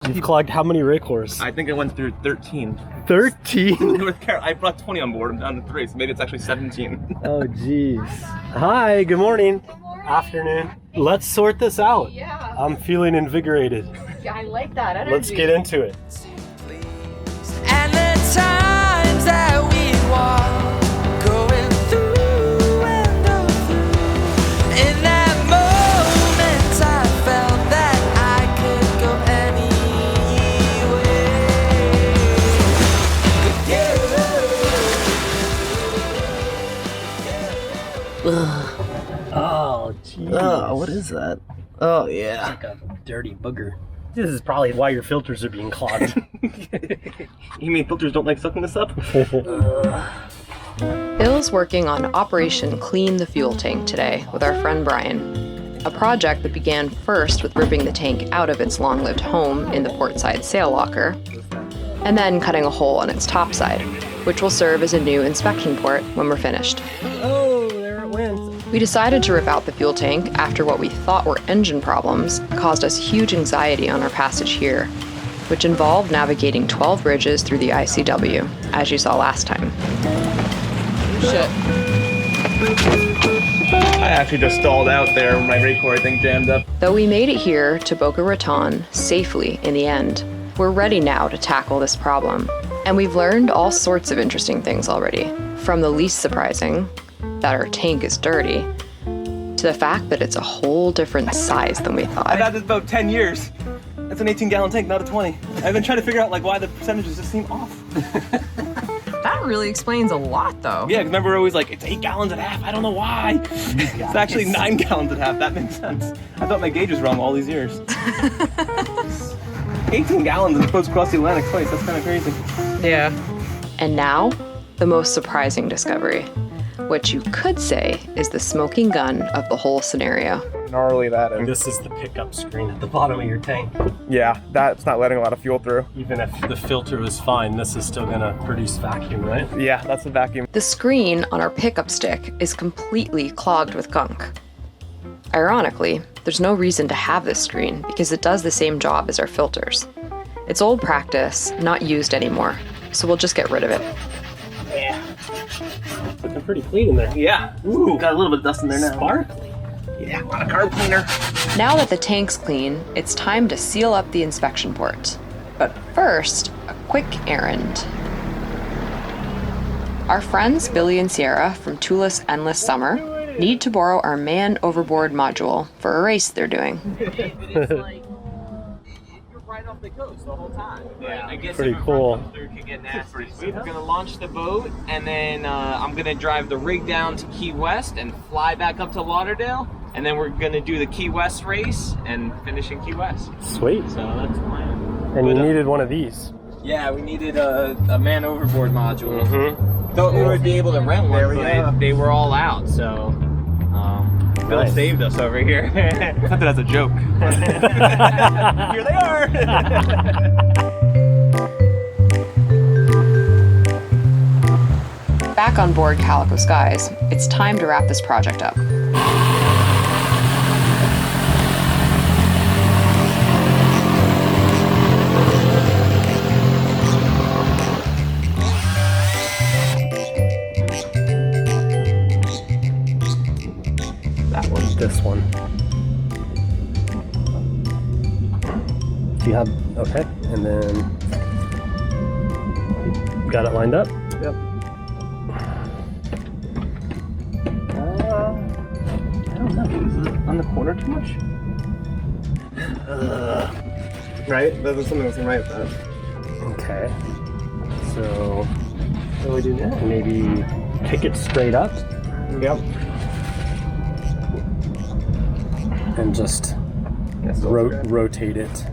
You've clogged how many racors? I think I went through 13. 13? North Carolina. I brought 20 on board. I'm down to 3, so maybe it's actually 17. Oh, jeez. Hi, good morning. Afternoon. Let's sort this out. Yeah. I'm feeling invigorated. Yeah, I like that energy. Let's get into it. And the times that we walk, going through and through. In that moment I felt that I could go anywhere. Oh, jeez. Oh, what is that? Oh, yeah. Like a dirty booger. This is probably why your filters are being clogged. You mean filters don't like sucking this up? Bill's working on Operation Clean the Fuel Tank today with our friend Brian. A project that began first with ripping the tank out of its long-lived home in the portside sail locker, and then cutting a hole on its topside, which will serve as a new inspection port when we're finished. Oh, there it went. We decided to rip out the fuel tank after what we thought were engine problems caused us huge anxiety on our passage here, which involved navigating 12 bridges through the ICW, as you saw last time. Shit. I actually just stalled out there when my racor, I think, jammed up. Though we made it here to Boca Raton safely in the end, we're ready now to tackle this problem. And we've learned all sorts of interesting things already, from the least surprising, that our tank is dirty, to the fact that it's a whole different size than we thought. I've had this boat 10 years. That's an 18-gallon tank, not a 20. I've been trying to figure out why the percentages just seem off. That really explains a lot, though. Yeah, 'cause remember we're always like, it's 8 gallons and a half. I don't know why. It's actually 9 gallons and a half. That makes sense. I thought my gauge was wrong all these years. 18 gallons and supposed to cross the Atlantic twice. That's kind of crazy. Yeah. And now, the most surprising discovery. What you could say is the smoking gun of the whole scenario. Gnarly that is. This is the pickup screen at the bottom of your tank. Yeah, that's not letting a lot of fuel through. Even if the filter was fine, this is still gonna produce vacuum, right? Yeah, that's the vacuum. The screen on our pickup stick is completely clogged with gunk. Ironically, there's no reason to have this screen because it does the same job as our filters. It's old practice, not used anymore, so we'll just get rid of it. Yeah. Looking pretty clean in there. Yeah. Ooh, got a little bit of dust in there now. Sparkly. Yeah, a lot of carb cleaner. Now that the tank's clean, it's time to seal up the inspection port. But first, a quick errand. Our friends Billy and Sierra from Tula's Endless Summer need to borrow our man overboard module for a race they're doing. It's like you're right off the coast the whole time. Yeah, I guess Pretty if a cool. front could get nasty. So we're gonna launch the boat, and then I'm gonna drive the rig down to Key West and fly back up to Lauderdale, and then we're gonna do the Key West race and finish in Key West. Sweet. So that's the plan. And you But, needed one of these. Yeah, we needed a man overboard module. Mm-hmm. Thought we would be able to rent There one, we but go. they were all out. So Bill Nice. saved us over here. I thought that as a joke. Here they are. Back on board Calico Skies, it's time to wrap this project up. That one. This one. Do you have, okay, and then got it lined up? Yep. I don't know. Is it on the corner too much? Right? There's something that's right with that. Okay. So What do we do now? maybe pick it straight up Yep. and just Yes, rotate it.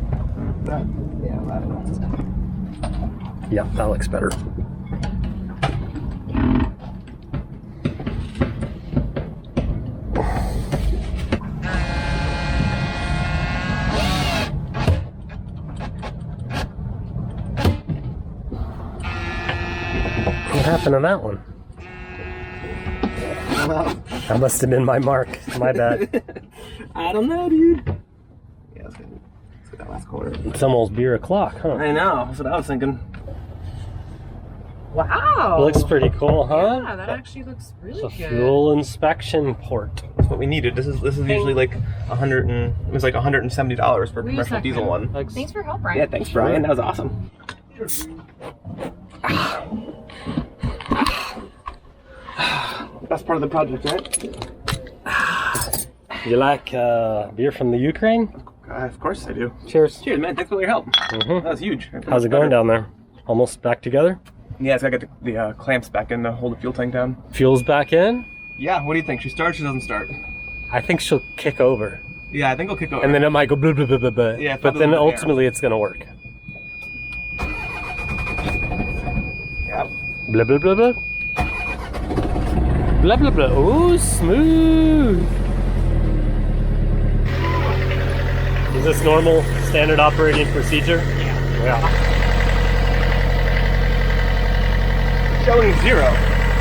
yeah, that one's Yep, that looks better. What happened to that one? That must have been my mark. My bad. I don't know, dude. Yeah, let's get that last corner. corner. It's almost beer o'clock, huh? I know, that's what I was thinking. Wow. Looks pretty cool, huh? Yeah, that actually looks really It's a good. fuel inspection port. That's what we needed. This is usually like it was like $170 for a Wait a commercial second. diesel one. Thanks for help, Brian. Yeah, thanks, Brian. That was awesome. Best part of the project, right? You like beer from the Ukraine? Of course I do. Cheers. Cheers, man. Thanks for all your help. Mhm. That was huge. How's it going down there? Almost back together? Yeah, it's gotta get the clamps back in to hold the fuel tank down. Fuel's back in? Yeah, what do you think? She starts, she doesn't start? I think she'll kick over. Yeah, I think it'll kick over. And then it might go blah, blah, blah, blah, blah. Yeah, but then ultimately it's gonna work. Yeah. Blah, blah, blah, blah. Blah, blah, blah. Ooh, smooth. Is this normal, standard operating procedure? Yeah. Showing 0.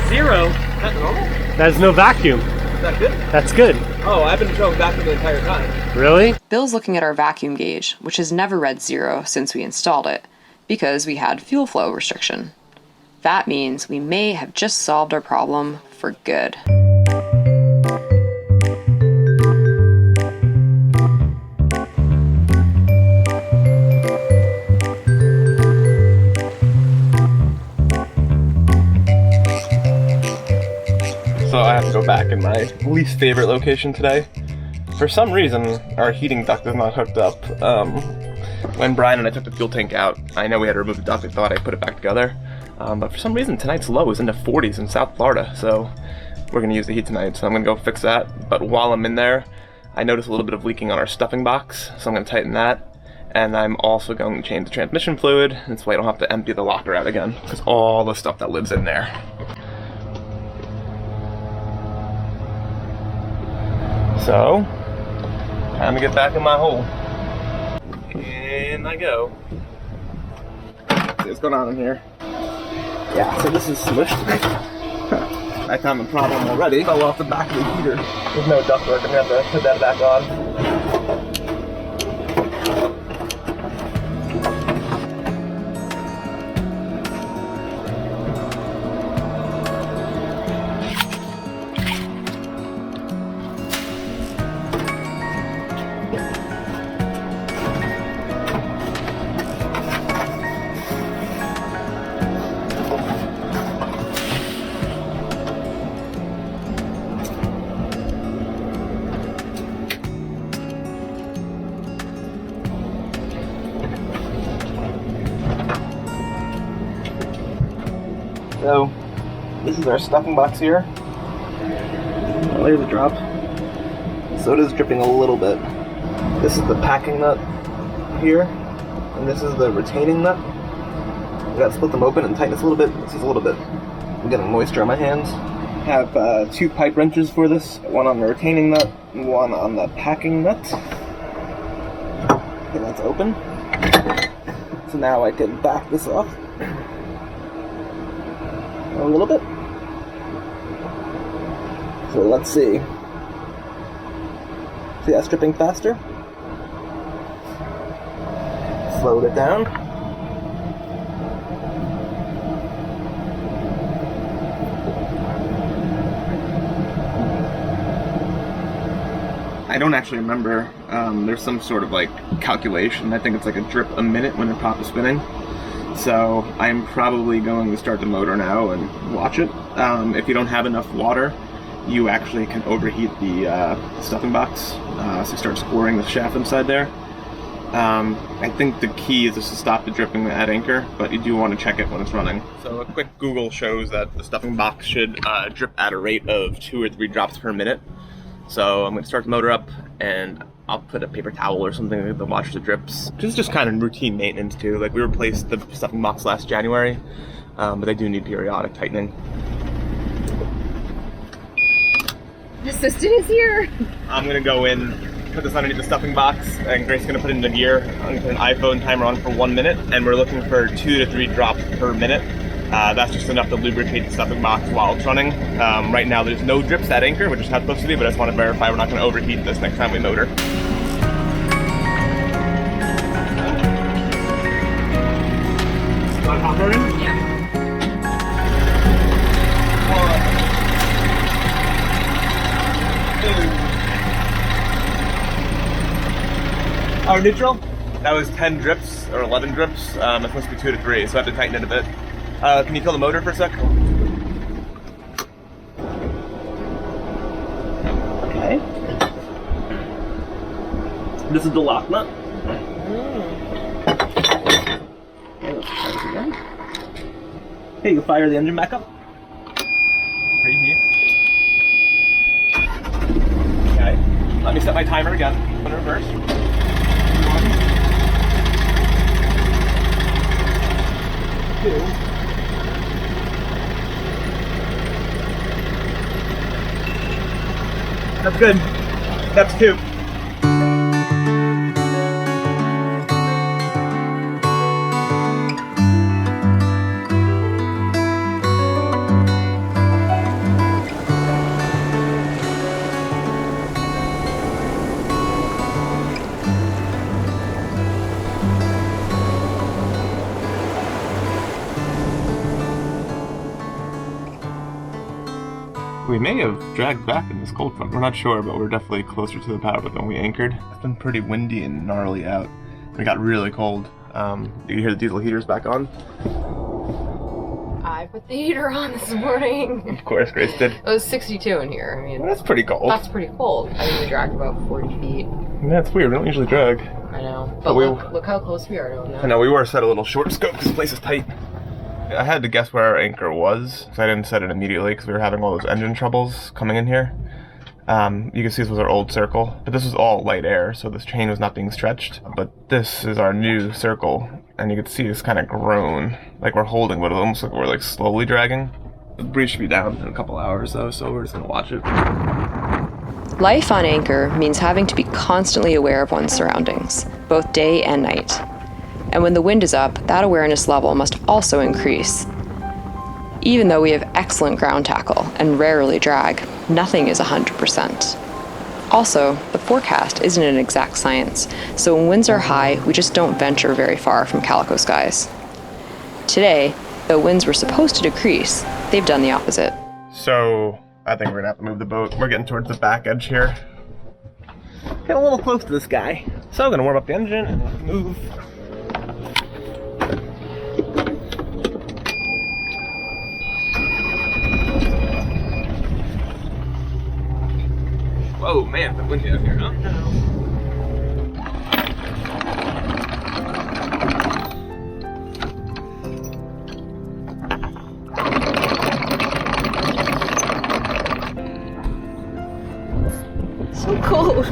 0? That's normal? There's no vacuum. Is that good? That's good. Oh, I've been showing vacuum the entire time. Really? Bill's looking at our vacuum gauge, which has never read 0 since we installed it, because we had fuel flow restriction. That means we may have just solved our problem for good. So I have to go back in my least favorite location today. For some reason, our heating duct is not hooked up. When Brian and I took the fuel tank out, I know we had to remove the duct. I thought I put it back together. But for some reason, tonight's low is in the 40s in South Florida. So we're gonna use the heat tonight. So I'm gonna go fix that. But while I'm in there, I noticed a little bit of leaking on our stuffing box. So I'm gonna tighten that. And I'm also going to change the transmission fluid. This way I don't have to empty the locker out again. Because all the stuff that lives in there. So, time to get back in my hole. In I go. See what's going on in here. Yeah, so this is smushed. I found the problem already. Fell off the back of the heater. There's no ductwork. I'm gonna have to put that back on. So, this is our stuffing box here. There's a drop. Soda's dripping a little bit. This is the packing nut here, and this is the retaining nut. I gotta split them open and tighten this a little bit. This is a little bit. I'm getting moisture on my hands. I have 2 pipe wrenches for this. One on the retaining nut, and one on the packing nut. Okay, that's open. So now I can back this off. A little bit. So let's see. See that's dripping faster? Slowed it down. I don't actually remember. There's some sort of like calculation. I think it's like a drip a minute when the prop is spinning. So I'm probably going to start the motor now and watch it. If you don't have enough water, you actually can overheat the stuffing box. So start scoring the shaft inside there. I think the key is just to stop the dripping at anchor, but you do want to check it when it's running. So a quick Google shows that the stuffing box should drip at a rate of 2 or 3 drops per minute. So I'm going to start the motor up, and I'll put a paper towel or something to watch the drips. This is just kind of routine maintenance too. Like we replaced the stuffing box last January, but they do need periodic tightening. Assistant is here. I'm going to go in, put this underneath the stuffing box, and Grace's going to put it into gear. I'm going to put an iPhone timer on for 1 minute, and we're looking for 2 to 3 drops per minute. That's just enough to lubricate the stuffing box while it's running. Right now there's no drips at anchor, which is how it's supposed to be, but I just want to verify we're not going to overheat this next time we motor. Top loading? Yeah. Our neutral? That was 10 drips, or 11 drips. It's supposed to be 2 to 3, so I have to tighten it a bit. Can you kill the motor for a sec? Okay. This is the lock nut. Okay, let's try this again. Okay, you fire the engine back up. Preheat. Okay, let me set my timer again. Put it in reverse. 1, 2. That's good. That's 2. We may have dragged back in this cold front. We're not sure, but we're definitely closer to the power boat than we anchored. It's been pretty windy and gnarly out. It got really cold. You hear the diesel heaters back on? I put the heater on this morning. Of course, Grace did. It was 62 in here. I mean, Well, that's pretty cold. that's pretty cold. I think we dragged about 40 feet. That's weird. We don't usually drag. I know. But But we- look how close we are to them I now. know we were set a little short scope because the place is tight. I had to guess where our anchor was, so I didn't set it immediately because we were having all those engine troubles coming in here. You can see this was our old circle, but this was all light air, so this chain was not being stretched. But this is our new circle, and you can see it's kind of grown, like we're holding, but it almost like we're like slowly dragging. The breeze should be down in a couple hours though, so we're just gonna watch it. Life on anchor means having to be constantly aware of one's surroundings, both day and night. And when the wind is up, that awareness level must also increase. Even though we have excellent ground tackle and rarely drag, nothing is 100%. Also, the forecast isn't an exact science, so when winds are high, we just don't venture very far from Calico skies. Today, though winds were supposed to decrease, they've done the opposite. So I think we're gonna have to move the boat. We're getting towards the back edge here. Getting a little close to this guy. So I'm gonna warm up the engine and move. Whoa, man, the windy out here, huh? So cold.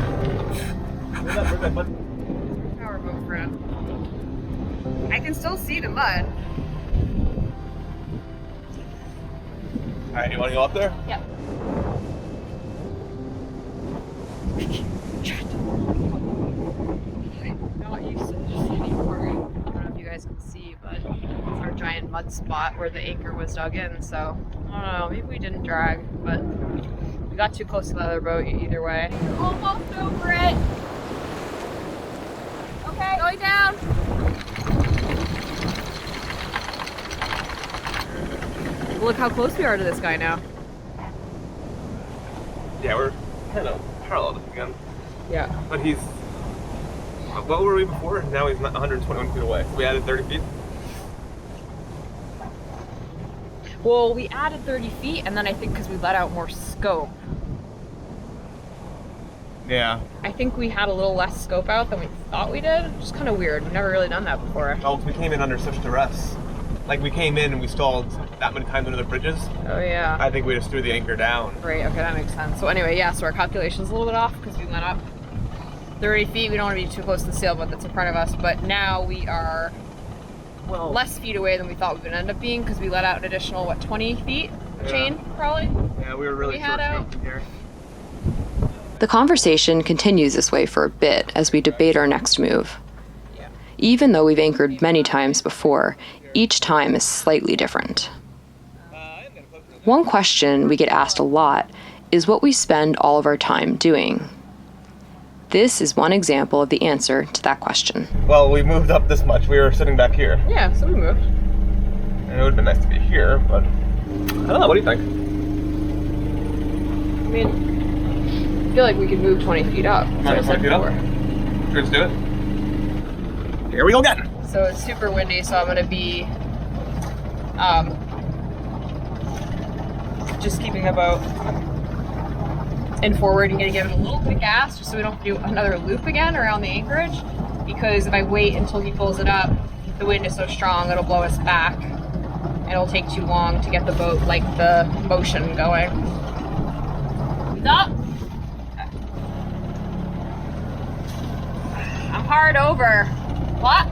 Where's that button? Power boat friend. I can still see the mud. Alright, you wanna go up there? Yep. Not used to this anymore. I don't know if you guys can see, but it's our giant mud spot where the anchor was dug in. So I don't know. Maybe we didn't drag, but we got too close to the other boat either way. Almost over it. Okay, going down. Look how close we are to this guy now. Yeah, we're kind of parallel again. Yeah. But he's. What were we before? Now he's 121 feet away. So we added 30 feet. Well, we added 30 feet, and then I think because we let out more scope. Yeah. I think we had a little less scope out than we thought we did. Which is kind of weird. We've never really done that before. Well, we came in under such duress. Like we came in and we stalled that many times under the bridges. Oh, yeah. I think we just threw the anchor down. Right, okay, that makes sense. So anyway, yeah, so our calculation's a little bit off because we went up 30 feet. We don't want to be too close to the sailboat that's in front of us, but now we are less feet away than we thought we would end up being because we let out an additional, 20 feet of chain, probably? Yeah, we were really We had out. short here. The conversation continues this way for a bit as we debate our next move. Yeah. Even though we've anchored many times before, each time is slightly different. One question we get asked a lot is what we spend all of our time doing. This is one example of the answer to that question. Well, we moved up this much. We were sitting back here. Yeah, so we moved. it would have been nice to be here, but I don't know. What do you think? I mean, I feel like we could move 20 feet up. That's what I said 20 feet up? before. Sure, let's do it. Here we go again. So it's super windy, so I'm gonna be just keeping the boat in forward and gonna give it a little bit of gas just so we don't do another loop again around the anchorage, because if I wait until he pulls it up, the wind is so strong it'll blow us back and it'll take too long to get the boat, like the motion going. Stop! Okay. I'm hard over. What?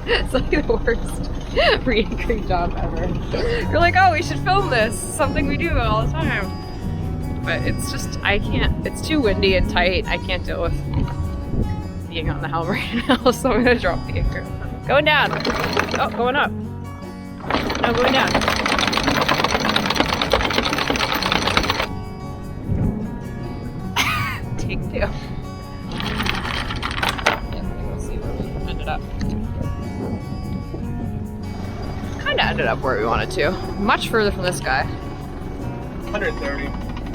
It's like the worst re-anchoring job ever. You're like, oh, we should film this. Something we do all the time. But it's just, I can't, it's too windy and tight. I can't deal with being on the helm right now, so I'm gonna drop the anchor. Going down. Oh, going up. No, going down. Take two. We'll see where we ended up. Kinda ended up where we wanted to. Much further from this guy. 130.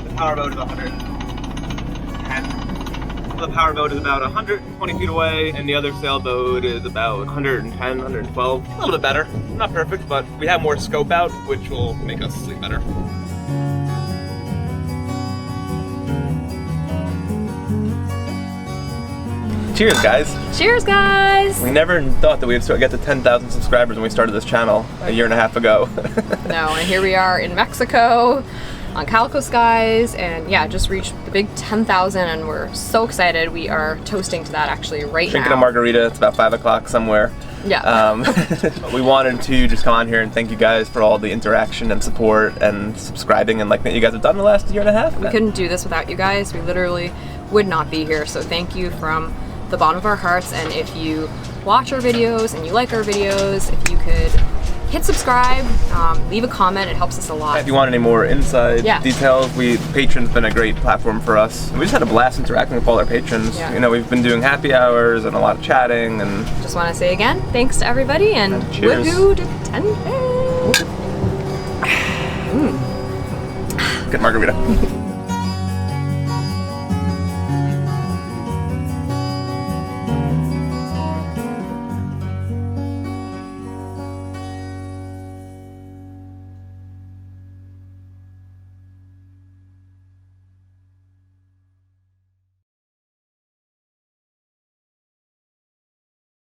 The powerboat is 110. The powerboat is about 120 feet away, and the other sailboat is about 110, 112. A little bit better. Not perfect, but we have more scope out, which will make us sleep better. Cheers, guys. Cheers, guys! We never thought that we'd get to 10,000 subscribers when we started this channel a year and a half ago. No, and here we are in Mexico on Calico skies, and yeah, just reached the big 10,000, and we're so excited. We are toasting to that actually right Drinking now. a margarita. It's about 5 o'clock somewhere. Yeah. We wanted to just come on here and thank you guys for all the interaction and support and subscribing and like that you guys have done the last year and a half. We couldn't do this without you guys. We literally would not be here, so thank you from the bottom of our hearts. And if you watch our videos and you like our videos, if you could hit subscribe, leave a comment, it helps us a lot. If you want any more inside details, Patreon's been a great platform for us. We just had a blast interacting with all our patrons. Yeah. You know, we've been doing happy hours and a lot of chatting, and Just want to say again, thanks to everybody, and cheers. woohoo to 10K! Good margarita.